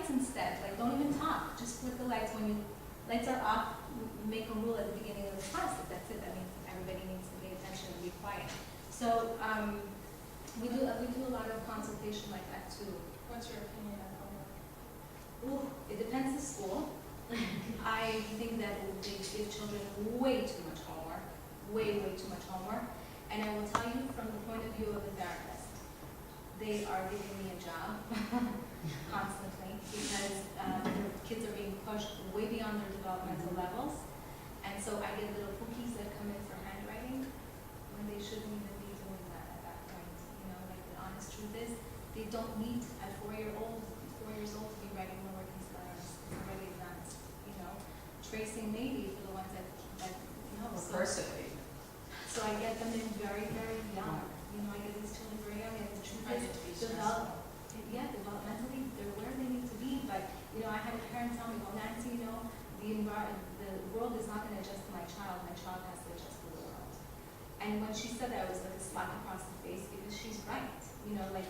lights instead. Like, don't even talk. Just flip the lights. When your lights are off, make a rule at the beginning of the class. That's it. That means everybody needs to pay attention and be quiet. So we do a lot of consultation like that too. What's your opinion on homework? Ooh, it depends the school. I think that they give children way too much homework, way too much homework. And I will tell you from the point of view of a therapist, they are giving me a job constantly because their kids are being pushed way beyond their developmental levels. And so I get little cookies that come in for handwriting when they shouldn't even be doing that at that point. You know, like the honest truth is, they don't need at 4 years old to be writing the working letters. It's already advanced. You know, tracing maybe for the ones that know. Cursively. So I get them in very young. You know, I get these children very young, and the truth is, developmentally, they're where they need to be. But you know, I had a parent tell me, "Well, Nancy, you know, the world is not going to adjust to my child. My child has to adjust to the world." And when she said that, it was like a slap across the face because she's right. You know, like,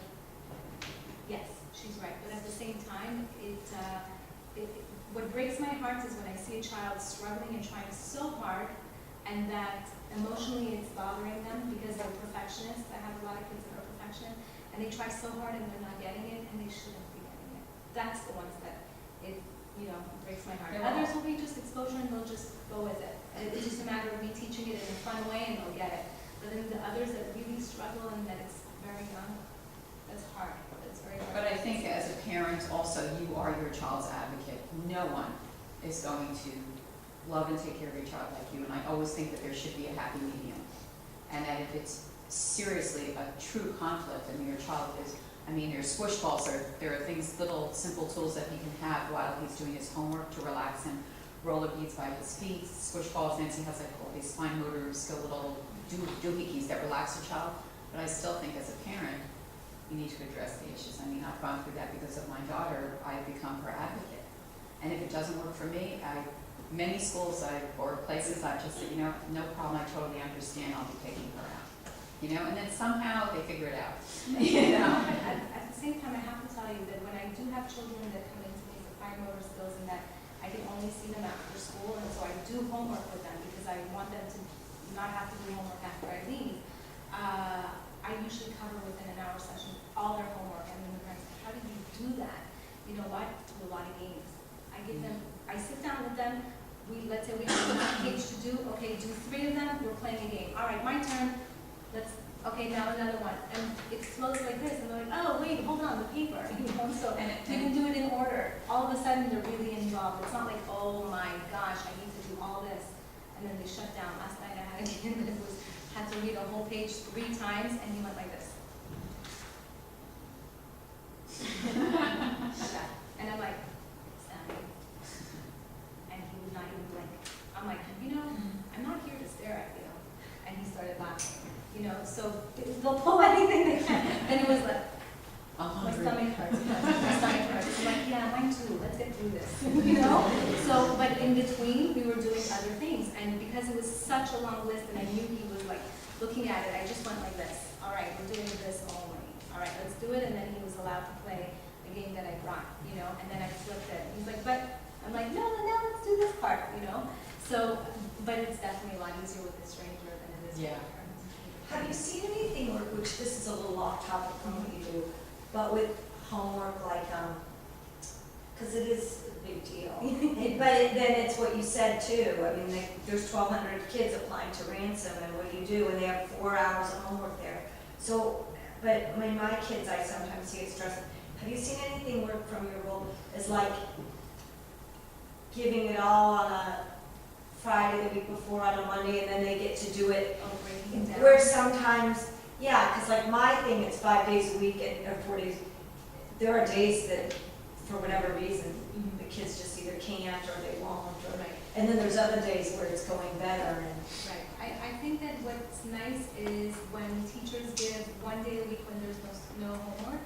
yes, she's right. But at the same time, what breaks my heart is when I see a child struggling and trying so hard, and that emotionally it's bothering them because they're perfectionists. I have a lot of kids that are perfectionists, and they try so hard and they're not getting it, and they shouldn't be getting it. That's the ones that breaks my heart. Others will be just exposure and they'll just go with it. It's just a matter of me teaching it in a fun way and they'll get it. But then the others that really struggle and that it's very young, that's hard. That's very hard. But I think as a parent also, you are your child's advocate. No one is going to love and take care of your child like you. And I always think that there should be a happy medium. And that if it's seriously a true conflict, I mean, your child is, there's squish balls, there are things, little simple tools that he can have while he's doing his homework to relax him. Roller beads by his feet, squish balls. Nancy has like all these fine motor skill little doohickeys that relax the child. But I still think as a parent, you need to address the issues. I've gone through that because of my daughter. I've become her advocate. And if it doesn't work for me, many schools or places I've just said, no problem, I totally understand, I'll be taking her out. And then somehow they figure it out. At the same time, I have to tell you that when I do have children that come into me for fine motor skills and that I can only see them after school, and so I do homework with them because I want them to not have to do homework after I leave, I usually cover within an hour session all their homework. And then the parents say, how did you do that? You know what? Do a lot of games. I sit down with them. Let's say we have a page to do. Okay, do 3 of them. We're playing a game. All right, my turn. Okay, now another one. And it flows like this. And they're like, oh, wait, hold on, the paper. So we can do it in order. All of a sudden, they're really involved. It's not like, oh my gosh, I need to do all this. And then they shut down. Last night I had a kid that had to read a whole page 3 times, and he went like this. Like that. And I'm like, Sammy. And he would not even blink. I'm like, I'm not here to stare at you. And he started laughing. So they'll pull anything they can. And it was like, my stomach hurts. My stomach hurts. I'm like, yeah, mine too. Let's get through this. So, but in between, we were doing other things. And because it was such a long list and I knew he was like looking at it, I just went like this. All right, we're doing this only. All right, let's do it. And then he was allowed to play the game that I brought, and then I flipped it. He's like, but I'm like, no, let's do this part, So, but it's definitely a lot easier with a stranger than it is with a parent. Have you seen anything, which this is a little off topic from what you do, but with homework, like, because it is a big deal. But then it's what you said too. There's 1,200 kids applying to ransom, and what do you do? And they have 4 hours of homework there. So, but my kids, I sometimes see it stressing. Have you seen anything work from your role as like giving it all on a Friday the week before on a Monday, and then they get to do it where sometimes, because like my thing, it's 5 days a week or 4 days. There are days that, for whatever reason, the kids just either can't or they won't. And then there's other days where it's going better. Right. I think that what's nice is when teachers give 1 day a week when there's no homework,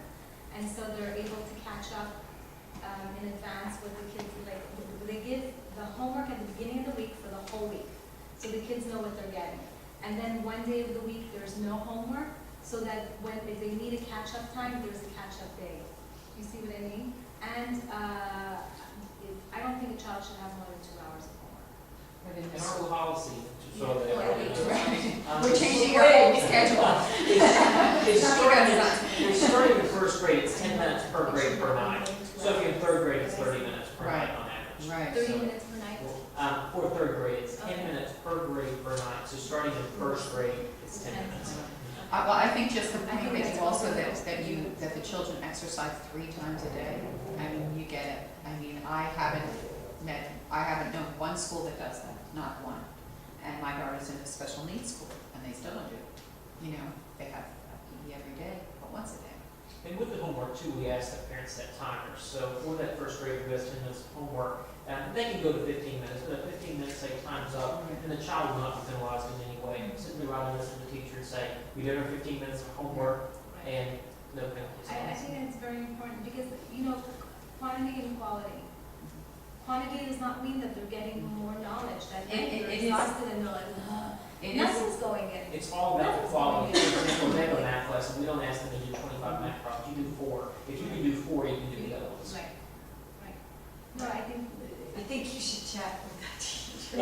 and so they're able to catch up in advance with the kids. Like they give the homework at the beginning of the week for the whole week, so the kids know what they're getting. And then 1 day of the week there's no homework, so that if they need a catch-up time, there's a catch-up day. You see what I mean? And And, I don't think a child should have more than 2 hours of homework. Within the And our school. policy, so that Yeah. everybody knows. Right. We're changing our whole schedule. It's starting in first grade, it's 10 minutes per grade per night. So if you're in third grade, it's 30 minutes per night on average. Right. 30 So, minutes per night? For third grade, it's 10 Okay. minutes per grade per night. So starting in first grade, it's 10 minutes. Well, I think just the point that you also, that the children exercise 3 times a day, I mean, you get it. I mean, I haven't known one school that does that, not one. And my daughter's in a special needs school, and they still don't do it. You know, they have PE every day, but once a day. And with the homework too, we ask that parents set timers. So for that first grade who has 10 minutes of homework, they can go to 15 minutes, but at 15 minutes, say time's up, and the child will not be penalized in any way. Simply write a listen to the teacher and say, we did our 15 minutes of homework, and no penalties. I think that's very important because, you know, quantity and quality. Quantity does not mean that they're getting more knowledge, that It they're is- exhausted and they're like, ugh. It is, Nothing's going in. It's all about the quality. For example, they have a math lesson, we don't ask them to do 25 math problems, you do 4. If you can do 4, you can do the other ones. Right, right. No, I think. I think you should chat with that teacher.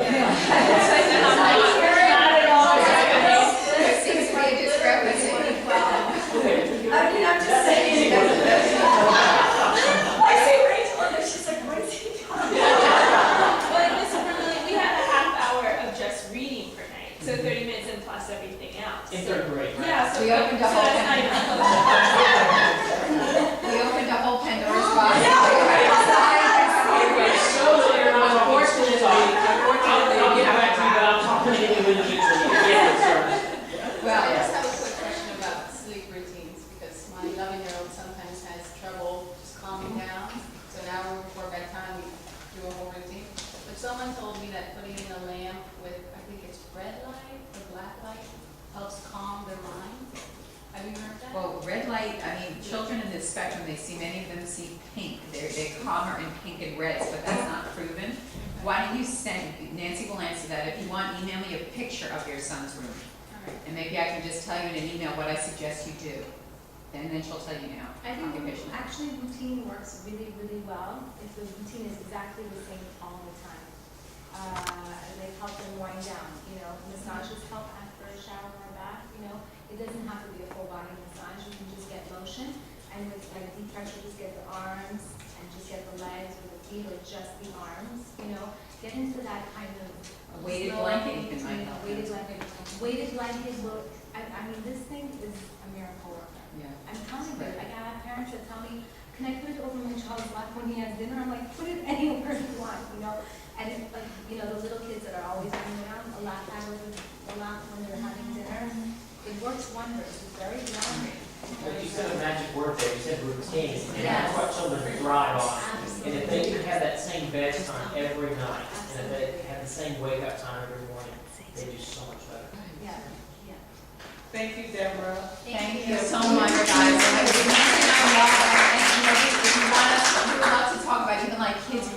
there seems to be a discrepancy. I mean, I'm just saying. I say Rachel, and she's like, what is he talking about? Well, like Miss Kimberly, we had a half hour of just reading per night, so 30 minutes and plus everything else. In third grade, right? Yeah, so We opened a so whole that's not even close. We opened a whole Pandora's box. So you're not unfortunately, I'll get back to you, but I'm talking to you individually. Yeah, sir. Well, I just have a quick question about sleep routines, because my 11-year-old sometimes has trouble just calming down. So an hour before bedtime, we do a whole routine. But someone told me that putting in a lamp with, I think it's red light or black light, helps calm their mind. Have you heard that? well, red light, I mean, children in this spectrum, many of them see pink. They're calmer in pink and reds, but that's not proven. Why don't you send, Nancy will answer that. If you want, email me a picture of your son's room. And maybe I can just tell you in an email what I suggest you do. And then she'll tell you now. I think Occupational. actually routine works really, really well if the routine is exactly the same all the time. They help them wind down, you know, massages help after a shower or bath, you know. It doesn't have to be a full body massage, you can just get lotion, and with like deep pressure, just get the arms, and just get the legs or the feet, or just the arms, you know. Get into that kind of A weighted slow blanket even routine, might help. Weighted blanket. Weighted blanket will, I mean, this thing is a miracle worker. Yeah. I'm telling you, like I have parents that tell me, can I put it over my child's lap when he has dinner? I'm like, put it anywhere you want, you know? And it's like, you know, the little kids that are always running around, a lap pad over the lap when they're having dinner, it works wonders. It's very grounding. But you said a magic word there, you said routine, and that's Yes. what children thrive on. Absolutely. And if they can have that same bedtime every night, and if they have the same wake up time every morning, they do so much better. Yeah, yeah. Thank you, Deborah. Thank you so much, guys. If you want us, we would love to talk about even like kids